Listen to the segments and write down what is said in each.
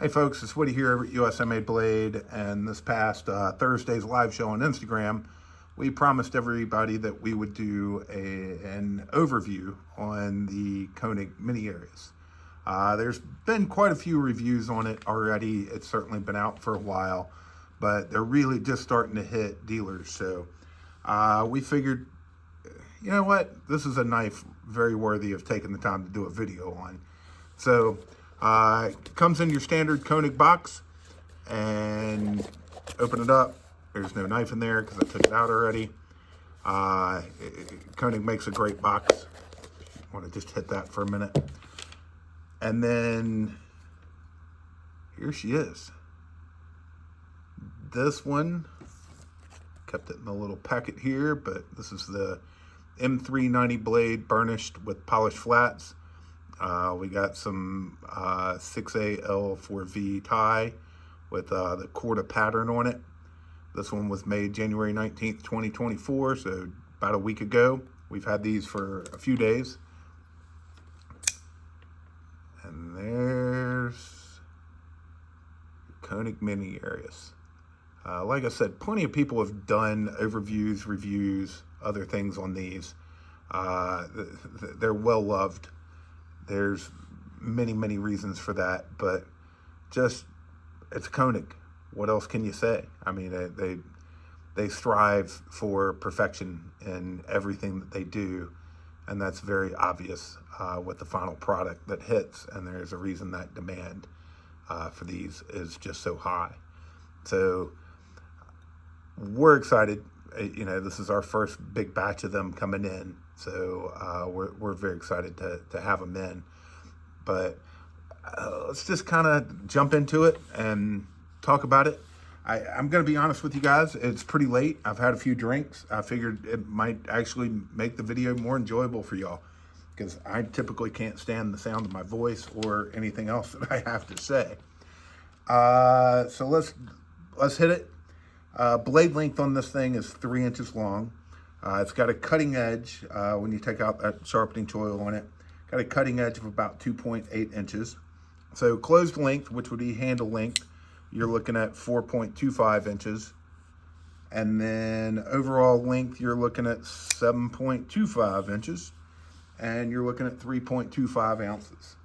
Hey folks, it's Woody here over at USA Made Blade, and this past Thursday's live show on Instagram, we promised everybody that we would do an overview on the Koenig Mini Arius. There's been quite a few reviews on it already. It's certainly been out for a while, but they're really just starting to hit dealers. So we figured, you know what, this is a knife very worthy of taking the time to do a video on. So it comes in your standard Koenig box, and open it up. There's no knife in there because I took it out already. Koenig makes a great box. I want to just hit that for a minute. And then here she is. This one, kept it in a little packet here, but this is the M390 blade burnished with polished flats. We got some 6AL4V tie with the Corda pattern on it. This one was made January 19th, 2024, so about a week ago. We've had these for a few days. And there's Koenig Mini Arius. Like I said, plenty of people have done overviews, reviews, other things on these. They're well loved. There's many reasons for that, but just, it's Koenig. What else can you say? I mean, they strive for perfection in everything that they do, and that's very obvious with the final product that hits, and there's a reason that demand for these is just so high. So we're excited. You know, this is our first big batch of them coming in, so we're very excited to have them in. But let's just kind of jump into it and talk about it. I'm going to be honest with you guys. It's pretty late. I've had a few drinks. I figured it might actually make the video more enjoyable for y'all, because I typically can't stand the sound of my voice or anything else that I have to say. So let's hit it. Blade length on this thing is 3 inches long. It's got a cutting edge when you take out that sharpening choil on it. Got a cutting edge of about 2.8 inches. So closed length, which would be handle length, you're looking at 4.25 inches. And then overall length, you're looking at 7.25 inches. And you're looking at 3.25 ounces.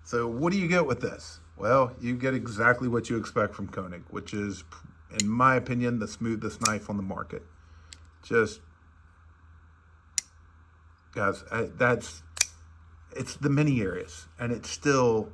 So what do you get with this? Well, you get exactly what you expect from Koenig, which is, in my opinion, the smoothest knife on the market. Just, guys, it's the Mini Arius, and it's still,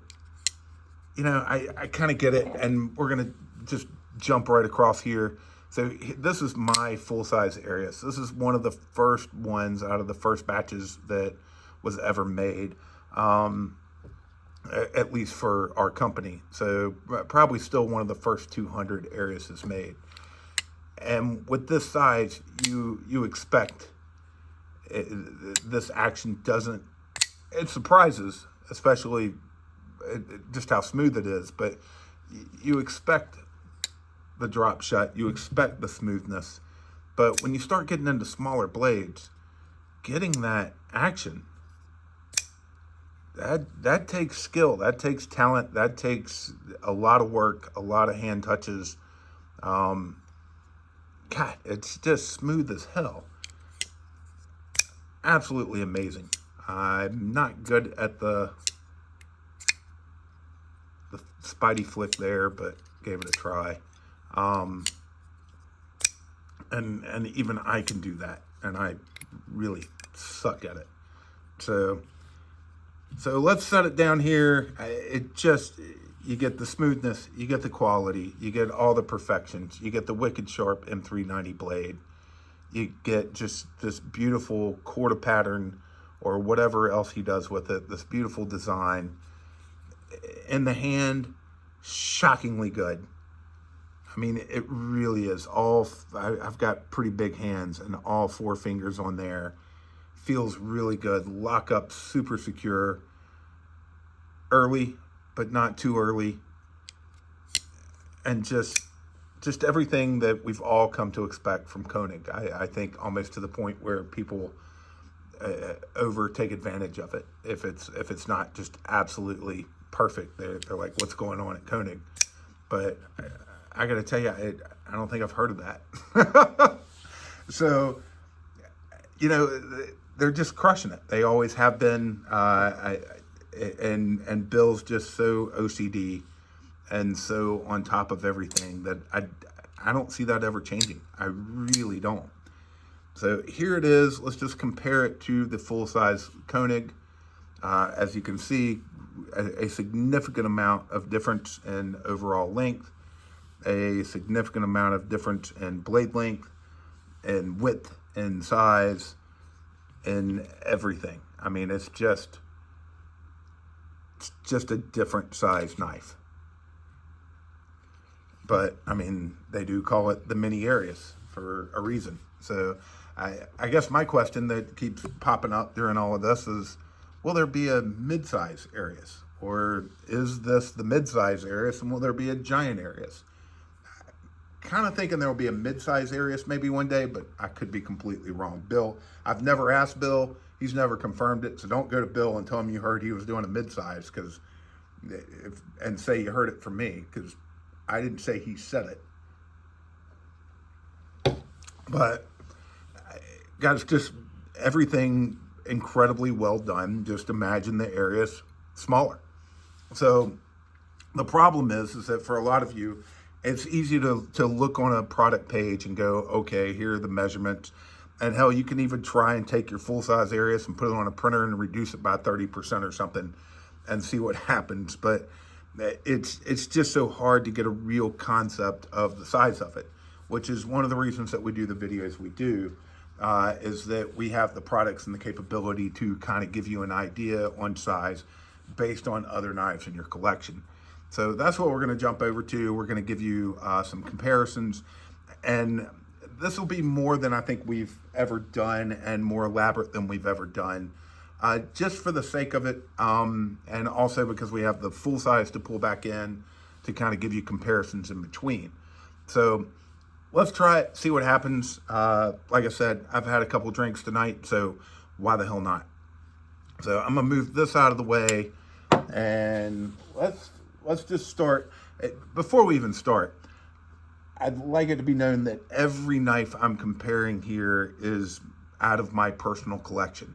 you know, I kind of get it, and we're going to just jump right across here. So this is my full-size Arius. This is one of the first ones out of the first batches that was ever made, at least for our company. So probably still one of the first 200 Ariuses made. And with this size, you expect this action doesn't, it surprises, especially just how smooth it is, but you expect the drop shot, you expect the smoothness. But when you start getting into smaller blades, getting that action, that takes skill, that takes talent, that takes a lot of work, a lot of hand touches. God, it's just smooth as hell. Absolutely amazing. I'm not good at the spidey flick there, but gave it a try. And even I can do that, and I really suck at it. So let's set it down here. You get the smoothness, you get the quality, you get all the perfections, you get the wicked sharp M390 blade, you get just this beautiful Corda pattern or whatever else he does with it, this beautiful design. In the hand, shockingly good. I mean, it really is. I've got pretty big hands, and all 4 fingers on there. Feels really good. Lock up super secure. Early, but not too early. And just everything that we've all come to expect from Koenig. I think almost to the point where people take advantage of it if it's not just absolutely perfect. They're like, what's going on at Koenig? But I got to tell you, I don't think I've heard of that. So, you know, they're just crushing it. They always have been. And Bill's just so OCD and so on top of everything that I don't see that ever changing. I really don't. So here it is. Let's just compare it to the full-size Koenig. As you can see, a significant amount of difference in overall length, a significant amount of difference in blade length, and width, and size, and everything. I mean, it's just a different size knife. But I mean, they do call it the Mini Arius for a reason. So I guess my question that keeps popping up during all of this is, will there be a mid-size Arius? Or is this the mid-size Arius, and will there be a giant Arius? Kind of thinking there will be a mid-size Arius maybe one day, but I could be completely wrong. Bill, I've never asked Bill. He's never confirmed it, so don't go to Bill and tell him you heard he was doing a mid-size, and say you heard it from me, because I didn't say he said it. But guys, just everything incredibly well done. Just imagine the Arius smaller. So the problem is that for a lot of you, it's easy to look on a product page and go, okay, here are the measurements. And hell, you can even try and take your full-size Arius and put it on a printer and reduce it by 30% or something and see what happens. But it's just so hard to get a real concept of the size of it, which is one of the reasons that we do the videos we do, is that we have the products and the capability to kind of give you an idea on size based on other knives in your collection. So that's what we're going to jump over to. We're going to give you some comparisons, and this will be more than I think we've ever done and more elaborate than we've ever done, just for the sake of it, and also because we have the full size to pull back in to kind of give you comparisons in between. So let's try it, see what happens. Like I said, I've had a couple drinks tonight, so why the hell not? So I'm gonna move this out of the way, and let's just start. Before we even start, I'd like it to be known that every knife I'm comparing here is out of my personal collection.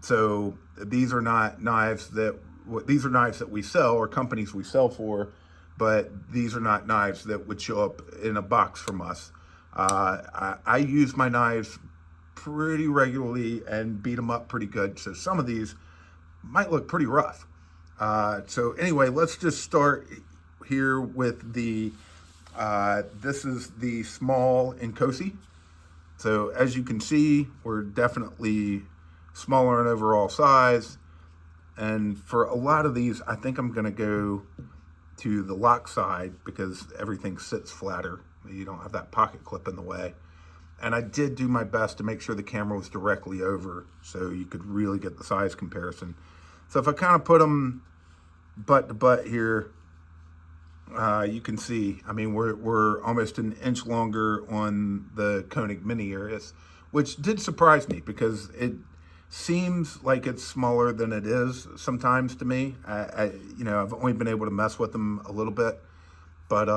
So these are not knives these are knives that we sell or companies we sell for, but these are not knives that would show up in a box from us. I use my knives pretty regularly and beat them up pretty good. So some of these might look pretty rough. So anyway, let's just start here with the, this is the small Inkosi. So as you can see, we're definitely smaller in overall size. And for a lot of these, I think I'm gonna go to the lock side because everything sits flatter. You don't have that pocket clip in the way. And I did do my best to make sure the camera was directly over so you could really get the size comparison. So if I kind of put them butt to butt here, you can see, I mean, we're almost an inch longer on the Koenig Mini Arius, which did surprise me because it seems like it's smaller than it is sometimes to me. You know, I've only been able to mess with them a little bit, but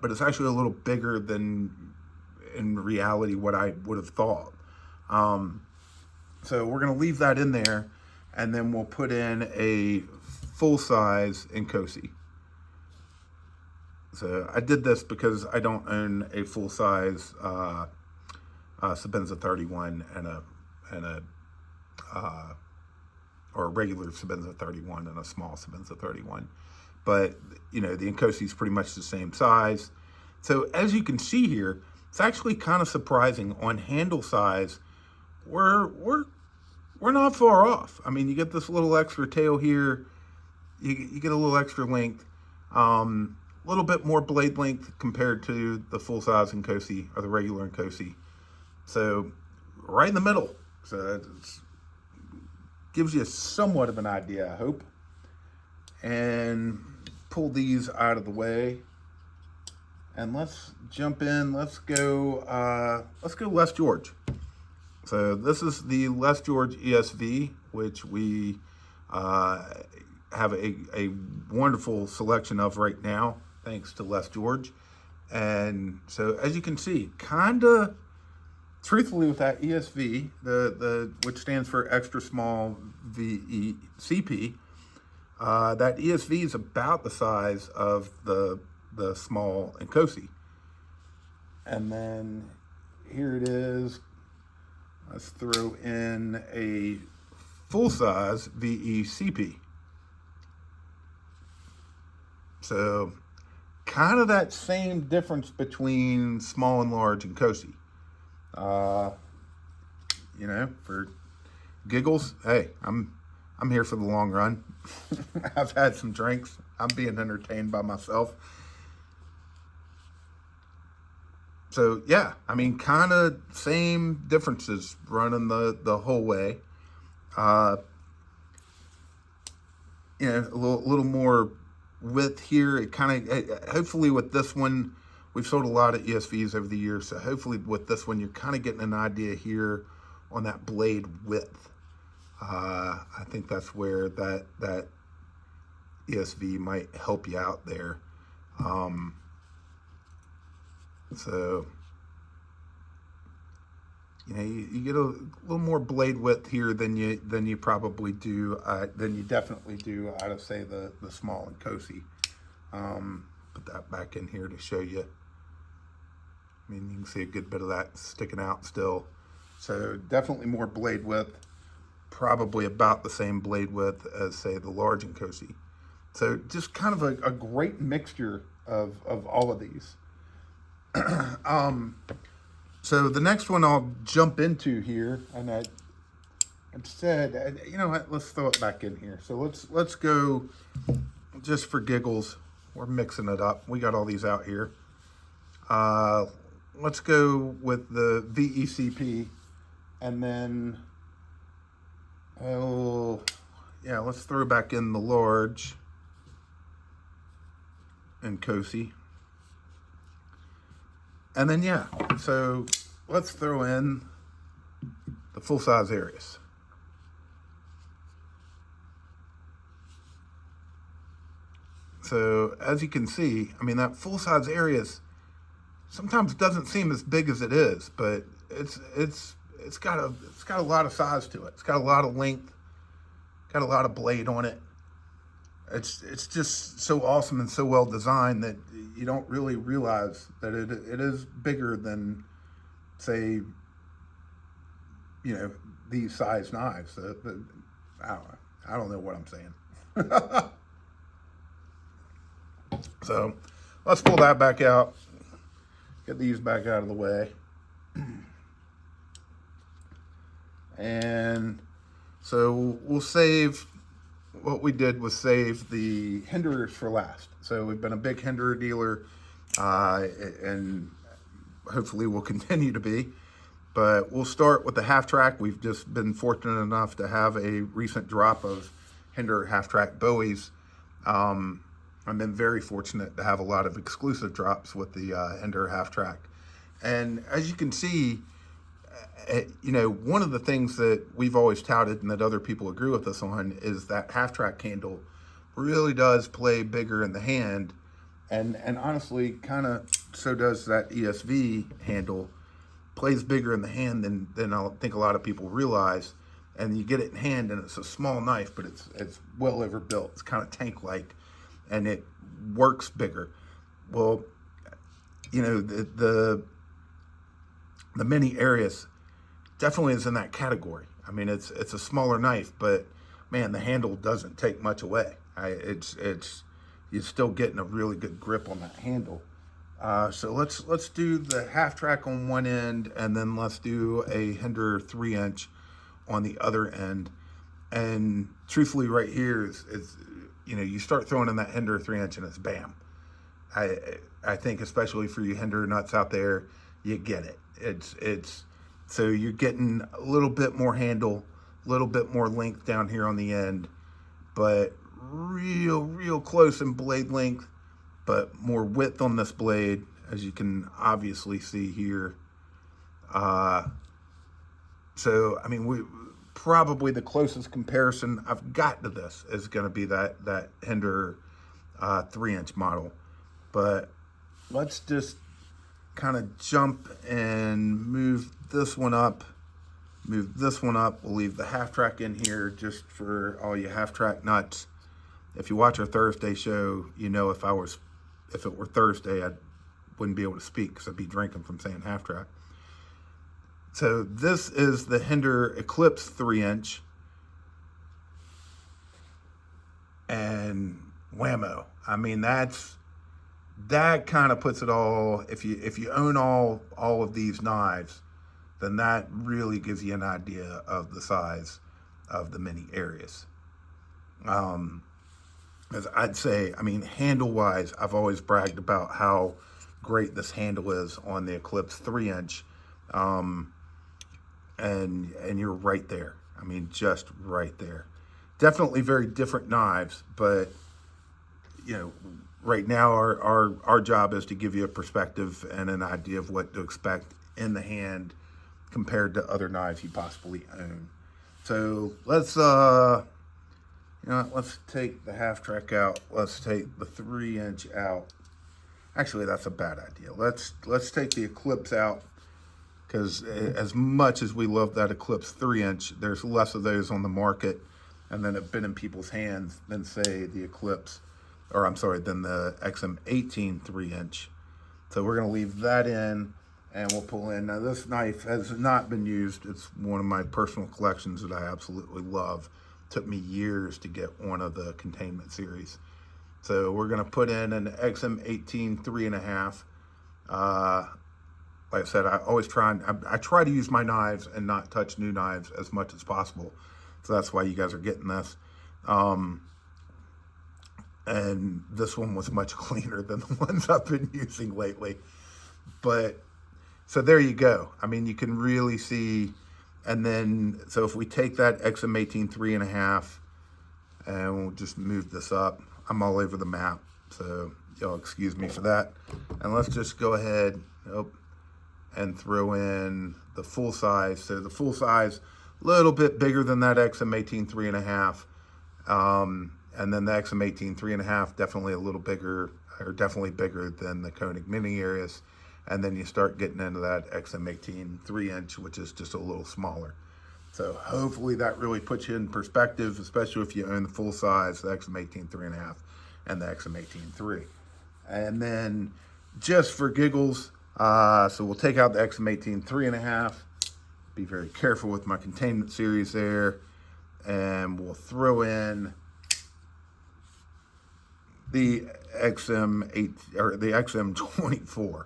it's actually a little bigger than in reality what I would have thought. So we're gonna leave that in there, and then we'll put in a full-size Inkosi. So I did this because I don't own a full-size Sebenza 31 or a regular Sebenza 31 and a small Sebenza 31. But, you know, the Inkosi is pretty much the same size. So as you can see here, it's actually kind of surprising on handle size. We're not far off. I mean, you get this little extra tail here. You get a little extra length. A little bit more blade length compared to the full-size Inkosi or the regular Inkosi. So right in the middle. So it gives you somewhat of an idea, I hope. And pull these out of the way. And let's jump in. Let's go Les George. So this is the Les George ESV, which we have a wonderful selection of right now, thanks to Les George. And so, as you can see, kind of truthfully with that ESV, the which stands for extra small VECP, that ESV is about the size of the small and Nkosi. And then here it is. Let's throw in a full-size VECP. So kind of that same difference between small and large and Nkosi. You know, for giggles, hey, I'm here for the long run. I've had some drinks. I'm being entertained by myself. So yeah, I mean, kind of same differences running the whole way. You know, a little more width here. It kind of, hopefully with this one, we've sold a lot of ESVs over the years, so hopefully with this one, you're kind of getting an idea here on that blade width. I think that's where that ESV might help you out there. So, you know, you get a little more blade width here than you probably do, than you definitely do out of, say, the small and Nkosi. Put that back in here to show you. I mean, you can see a good bit of that sticking out still. So definitely more blade width, probably about the same blade width as, say, the large and Nkosi. So just kind of a great mixture of all of these. So the next one I'll jump into here, and I said, you know what, let's throw it back in here. So let's go, just for giggles, we're mixing it up. We got all these out here. Let's go with the VECP, and then, oh, yeah, let's throw back in the large and Nkosi. And then, yeah, so let's throw in the full-size Arius. So as you can see, I mean, that full-size Arius sometimes doesn't seem as big as it is, but it's got a lot of size to it. It's got a lot of length, got a lot of blade on it. It's just so awesome and so well designed that you don't really realize that it is bigger than, say, you know, these size knives. I don't know what I'm saying. So let's pull that back out. Get these back out of the way. And so we'll save, what we did was save the hinderers for last. So we've been a big hinderer dealer, and hopefully we'll continue to be. But we'll start with the half track. We've just been fortunate enough to have a recent drop of hinderer half track Bowies. I've been very fortunate to have a lot of exclusive drops with the hinderer half track. And as you can see, you know, one of the things that we've always touted and that other people agree with us on is that half track handle really does play bigger in the hand. And honestly, kind of so does that ESV handle. Plays bigger in the hand than I think a lot of people realize. And you get it in hand and it's a small knife, but it's well overbuilt. It's kind of tank-like and it works bigger. Well, you know, the Mini Arius definitely is in that category. I mean, it's a smaller knife, but man, the handle doesn't take much away. You're still getting a really good grip on that handle. So let's do the half track on one end, and then let's do a hinderer 3-inch on the other end. And truthfully, right here is you know, you start throwing in that hinderer 3-inch and it's bam. I think especially for you hinderer nuts out there, you get it. It's so you're getting a little bit more handle, a little bit more length down here on the end, but real close in blade length, but more width on this blade, as you can obviously see here. So I mean, probably the closest comparison I've got to this is going to be that Hinder 3-inch model. But let's just kind of jump and move this one up. We'll leave the half track in here just for all you half track nuts. If you watch our Thursday show, you know if it were Thursday, I wouldn't be able to speak because I'd be drinking from saying half track. So this is the Hinder Eclipse 3-inch, and whammo! I mean, that kind of puts it all. If you own all of these knives, then that really gives you an idea of the size of the Mini Arius. As I'd say, I mean, handle-wise, I've always bragged about how great this handle is on the Eclipse 3-inch. And you're right there. I mean, just right there. Definitely very different knives, but you know, right now our job is to give you a perspective and an idea of what to expect in the hand compared to other knives you possibly own. So let's let's take the half track out. Let's take the 3-inch out. Actually, that's a bad idea. Let's take the Eclipse out, because as much as we love that Eclipse 3-inch, there's less of those on the market and then have been in people's hands than, say, the Eclipse, or I'm sorry, than the XM18 3-inch. So we're going to leave that in, and we'll pull in. Now, this knife has not been used. It's one of my personal collections that I absolutely love. It took me years to get one of the containment series. So we're going to put in an XM18 3.5. Like I said, I try to use my knives and not touch new knives as much as possible. So that's why you guys are getting this. And this one was much cleaner than the ones I've been using lately. But, so there you go. I mean, you can really see. And then, so if we take that XM18 3.5, and we'll just move this up. I'm all over the map, so y'all excuse me for that. And let's just go ahead, and throw in the full size. So the full size, a little bit bigger than that XM18 3.5. And then the XM18 3.5, definitely a little bigger, or definitely bigger than the Koenig Mini Arius. And then you start getting into that XM18 3-inch, which is just a little smaller. So hopefully that really puts you in perspective, especially if you own the full size, the XM18 3.5 and the XM18 3. And then just for giggles, so we'll take out the XM18 3.5, be very careful with my containment series there, and we'll throw in the XM8 or the XM24.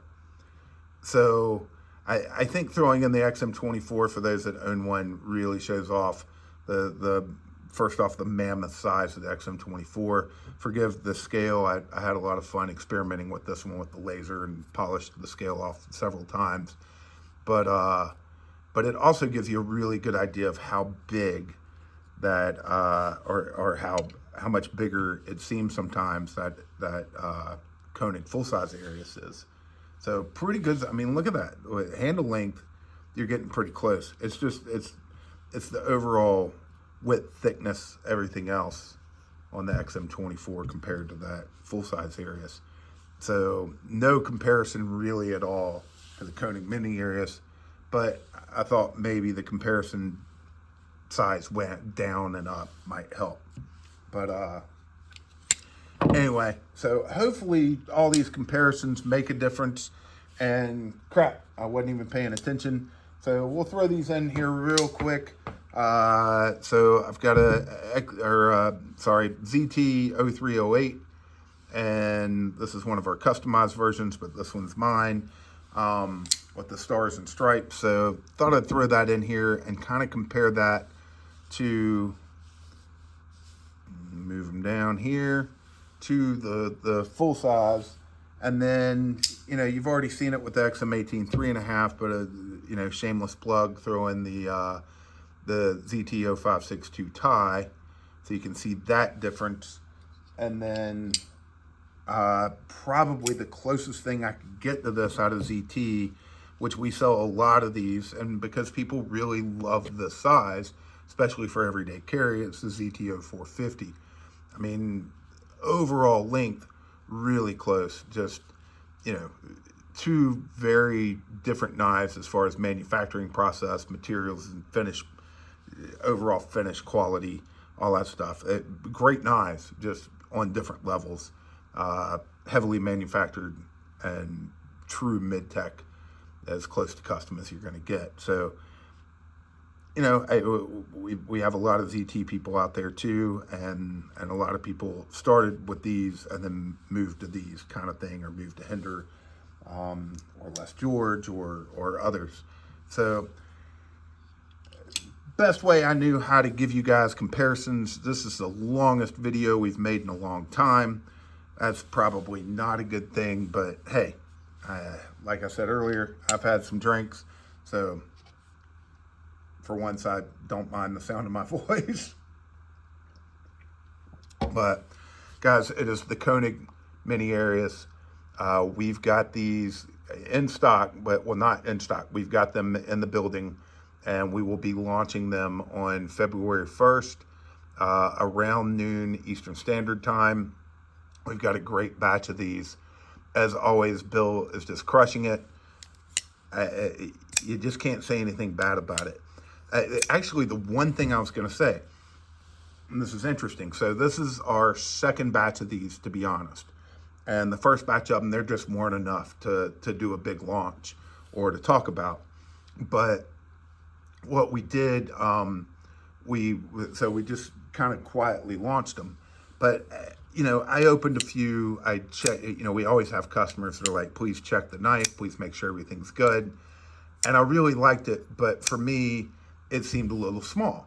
So I think throwing in the XM24 for those that own one really shows off the first off, the mammoth size of the XM24. Forgive the scale. I had a lot of fun experimenting with this one with the laser and polished the scale off several times. But it also gives you a really good idea of how big that, or how much bigger it seems sometimes that Koenig full-size Arius is. So pretty good. I mean, look at that. With handle length, you're getting pretty close. It's just, it's the overall width, thickness, everything else on the XM24 compared to that full-size Arius. So no comparison really at all to the Koenig Mini Arius, but I thought maybe the comparison size went down and up might help. But anyway, so hopefully all these comparisons make a difference. And crap, I wasn't even paying attention. So we'll throw these in here real quick. So I've got ZT0308, and this is one of our customized versions, but this one's mine, with the stars and stripes. So thought I'd throw that in here and kind of compare that to, move them down here, to the full size. And then, you know, you've already seen it with the XM18 3.5, but you know, shameless plug, throw in the ZT0562 tie, so you can see that difference. And then probably the closest thing I could get to this out of ZT, which we sell a lot of these, and because people really love the size, especially for everyday carry. It's the ZTO 450. I mean, overall length, really close. Just, two very different knives as far as manufacturing process, materials, and overall finish quality, all that stuff. Great knives, just on different levels. Heavily manufactured and true mid-tech, as close to custom as you're going to get. So, we have a lot of ZT people out there too, and a lot of people started with these and then moved to these kind of thing, or moved to Hinder, or Les George, or others. So, best way I knew how to give you guys comparisons. This is the longest video we've made in a long time. That's probably not a good thing, but hey, like I said earlier, I've had some drinks, so for once I don't mind the sound of my voice. But guys, it is the Koenig Mini Arius. We've got these in stock, but well, not in stock. We've got them in the building, and we will be launching them on February 1st, around noon Eastern Standard Time. We've got a great batch of these. As always, Bill is just crushing it. You just can't say anything bad about it. Actually, the one thing I was going to say, and this is interesting. So this is our second batch of these, to be honest. And the first batch of them, there just weren't enough to do a big launch or to talk about. But what we did, we just kind of quietly launched them. But I opened a few. I checked. We always have customers that are like, please check the knife, please make sure everything's good. And I really liked it, but for me, it seemed a little small.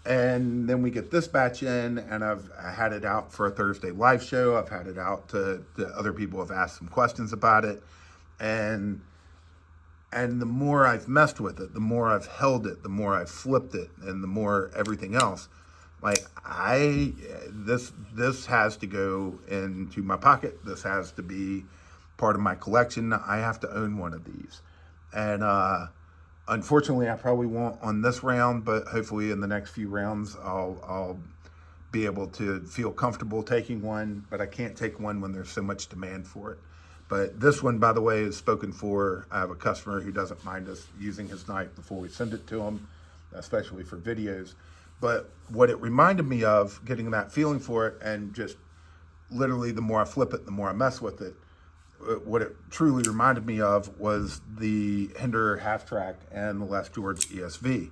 And then we get this batch in, and I had it out for a Thursday live show. I've had it out to other people who have asked some questions about it. And the more I've messed with it, the more I've held it, the more I've flipped it, and the more everything else, like this has to go into my pocket. This has to be part of my collection. I have to own one of these. And unfortunately, I probably won't on this round, but hopefully in the next few rounds, I'll be able to feel comfortable taking one. But I can't take one when there's so much demand for it. But this one, by the way, is spoken for. I have a customer who doesn't mind us using his knife before we send it to him, especially for videos. But what it reminded me of, getting that feeling for it, and just literally the more I flip it, the more I mess with it, what it truly reminded me of was the Hinder half track and the Les George ESV.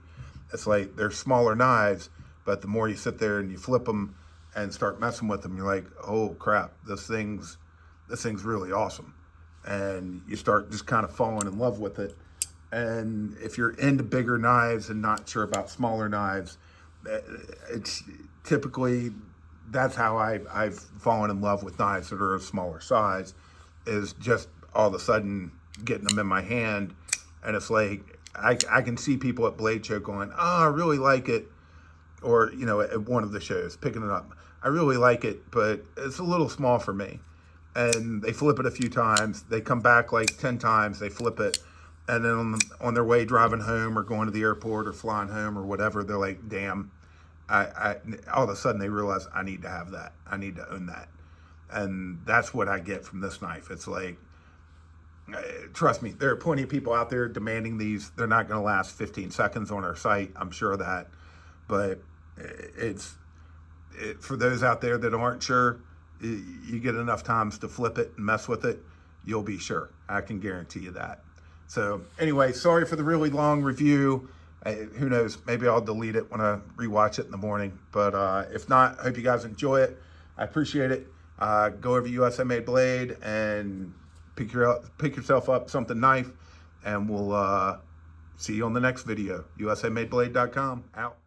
It's like they're smaller knives, but the more you sit there and you flip them and start messing with them, you're like, oh crap, this thing's really awesome. And you start just kind of falling in love with it. And if you're into bigger knives and not sure about smaller knives, it's typically, that's how I've fallen in love with knives that are a smaller size, is just all of a sudden getting them in my hand. And it's like, I can see people at Blade Show going, oh, I really like it. Or, at one of the shows, picking it up. I really like it, but it's a little small for me. And they flip it a few times. They come back like 10 times, they flip it. And then on their way driving home or going to the airport or flying home or whatever, they're like, damn, all of a sudden they realize I need to have that. I need to own that. And that's what I get from this knife. It's like, trust me, there are plenty of people out there demanding these. They're not going to last 15 seconds on our site. I'm sure of that. But for those out there that aren't sure, you get enough times to flip it and mess with it, you'll be sure. I can guarantee you that. So anyway, sorry for the really long review. Who knows, maybe I'll delete it when I rewatch it in the morning. But if not, I hope you guys enjoy it. I appreciate it. Go over to USA Made Blade and pick yourself up something knife, and we'll see you on the next video. USAMadeBlade.com, out.